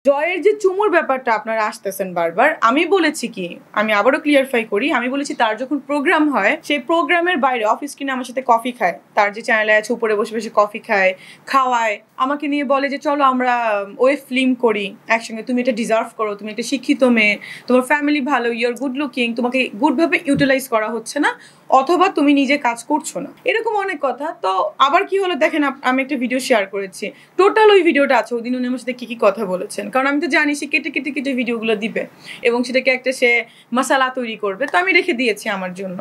জয়ের যে চুমুর ব্যাপারটা আপনারা আসতেছেন বারবার, আমি বলেছি কি, আমি আবারও ক্লিয়ারফাই করি, আমি বলেছি তার যখন প্রোগ্রাম হয় সেই প্রোগ্রামের বাইরে অফিস কিনে আমার সাথে কফি খায়, তার যে চ্যানেলে আছে উপরে বসে বসে কফি খায়, খাওয়ায়, আমাকে নিয়ে বলে যে চলো আমরা ওয়েব ফিল্ম করি একসঙ্গে, তুমি এটা ডিজার্ভ করো, তুমি একটা শিক্ষিত মেয়ে, তোমার ফ্যামিলি ভালো, ইউর গুড লুকিং, তোমাকে গুডভাবে ইউটিলাইজ করা হচ্ছে না, অথবা তুমি নিজে কাজ করছো না, এরকম অনেক কথা। তো আবার কি হলো দেখেন, আমি একটা ভিডিও শেয়ার করেছি, টোটাল ওই ভিডিওটা আছে, ওই দিন উনি আমার সাথে কি কি কথা বলেছেন, কারণ আমি তো জানি সে কেটে কেটে কেটে ভিডিওগুলো দিবে এবং সেটাকে একটা সে মশালা তৈরি করবে, তো আমি রেখে দিয়েছি আমার জন্য।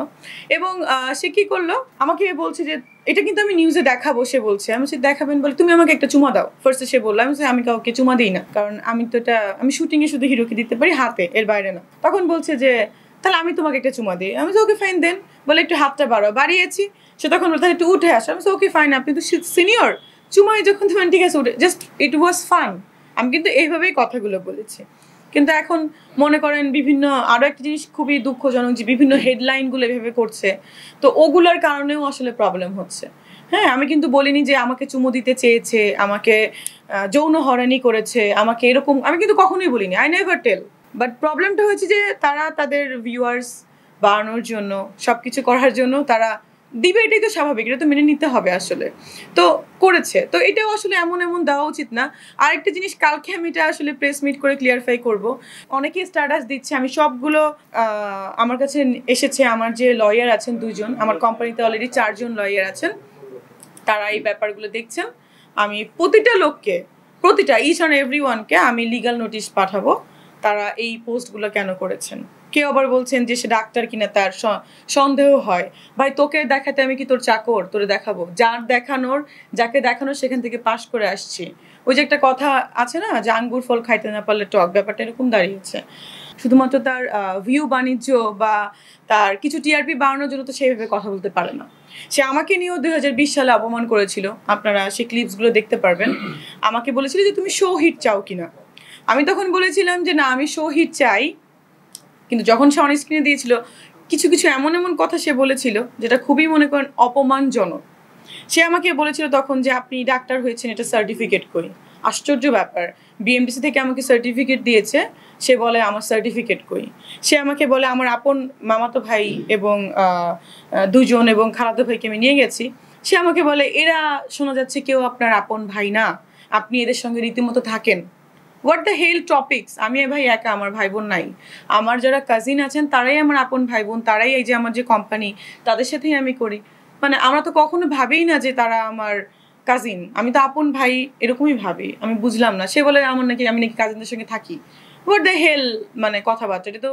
এবং সে কি করলো, আমাকে বলছে যে এটা কিন্তু আমি নিউজে দেখাবো, সে বলছে, আমি সে দেখাবেন বলে তুমি আমাকে একটা চুমা দাও। ফার্স্টে সে বললো, আমি কাউকে চুমা দিই না, কারণ আমি তো এটা আমি শুটিংয়ে শুধু হিরোকে দিতে পারি হাতে, এর বাইরে না। তখন বলছে যে তাহলে আমি তোমাকে একটা চুমা দিই, আমি তো ওকে ফাইন দেন, বলে একটু হাতটা বাড়িয়েছি, সে তখন বলতে একটু উঠে আসো, আমি তো ওকে ফাইন, আপনি তো সিনিয়র, চুমাই যখন তুমি ঠিক আছে উঠে, জাস্ট ইট ওয়াজ ফান। আমি কিন্তু এইভাবেই কথাগুলো বলেছি। কিন্তু এখন মনে করেন বিভিন্ন আরও একটা জিনিস খুবই দুঃখজনক যে বিভিন্ন হেডলাইনগুলো এভাবে করছে, তো ওগুলোর কারণেও আসলে প্রবলেম হচ্ছে। হ্যাঁ, আমি কিন্তু বলিনি যে আমাকে চুমু দিতে চেয়েছে, আমাকে যৌন হয়রানি করেছে, আমাকে এরকম, আমি কিন্তু কখনোই বলিনি, আই নেভার টেল। বাট প্রবলেমটা হয়েছে যে তারা তাদের ভিউয়ার্স বাড়ানোর জন্য, সব কিছু করার জন্য তারা দিবে, এটাই তো স্বাভাবিক, এটা তো মেনে নিতে হবে আসলে, তো করেছে। তো এটাও আসলে এমন দেওয়া উচিত না। আরেকটা জিনিস, কালকে আমি এটা আসলে প্রেস মিট করে ক্লিয়ারফাই করব, অনেকেই স্ট্যাটাস দিচ্ছে, আমি সবগুলো আমার কাছে এসেছে, আমার যে লয়ার আছেন 2 জন, আমার কোম্পানিতে অলরেডি 4 জন লয়ার আছেন, তারা এই ব্যাপারগুলো দেখছেন। আমি প্রতিটা লোককে, প্রতিটা ইচ অ্যান্ড এভরি ওয়ানকে আমি লিগাল নোটিশ পাঠাবো তারা এই পোস্টগুলো কেন করেছেন। কেউ আবার বলছেন যে সে ডাক্তার কিনা তার সন্দেহ হয়, ভাই তোকে দেখাতে আমি কি তোর চাকর, তোরে দেখাবো? যাকে দেখানোর সেখান থেকে পাশ করে আসছি। ওই যে একটা কথা আছে না, যে আঙ্গুর ফল খাইতে না পারলে টক, ব্যাপারটা এরকম দাঁড়িয়েছে। শুধুমাত্র তার ভিউ বাণিজ্য বা তার কিছু টিআরপি বাড়ানোর জন্য তো সেইভাবে কথা বলতে পারে না। সে আমাকে নিয়েও 2020 সালে অপমান করেছিল, আপনারা সেই ক্লিপসগুলো দেখতে পারবেন। আমাকে বলেছিল যে তুমি শো হিট চাও কিনা, আমি তখন বলেছিলাম যে না, আমি শো হিট চাই। কিন্তু যখন সে অন স্ক্রিনে দিয়েছিল, কিছু কিছু এমন কথা সে বলেছিল যেটা খুবই মনে করেন অপমানজনক। সে আমাকে বলেছিল তখন যে আপনি ডাক্তার হয়েছেন, এটা সার্টিফিকেট কই। আশ্চর্য ব্যাপার, বিএমডিসি থেকে আমাকে সার্টিফিকেট দিয়েছে, সে বলে আমার সার্টিফিকেট কই। সে আমাকে বলে আমার আপন মামাতো ভাই এবং 2 জন এবং খালাতো ভাইকে আমি নিয়ে গেছি, সে আমাকে বলে এরা শোনা যাচ্ছে কেউ আপনার আপন ভাই না, আপনি এদের সঙ্গে রীতিমতো থাকেন। What the hell topics! আমি ভাই একা, আমার ভাই বোন নাই, আমার যারা কাজিন আছেন তারাই আমার আপন ভাই বোন, তারাই এই যে আমার যে কোম্পানি, তাদের সাথেই আমি করি। মানে আমরা তো কখনো ভাবিই না যে তারা আমার কাজিন, আমি তো আপন ভাই এরকমই ভাবি। আমি বুঝলাম না, সে বলে আমি নাকি কাজিনদের সঙ্গে থাকি। হোয়াট দ্য হেল মানে কথাবার্তা, এটা তো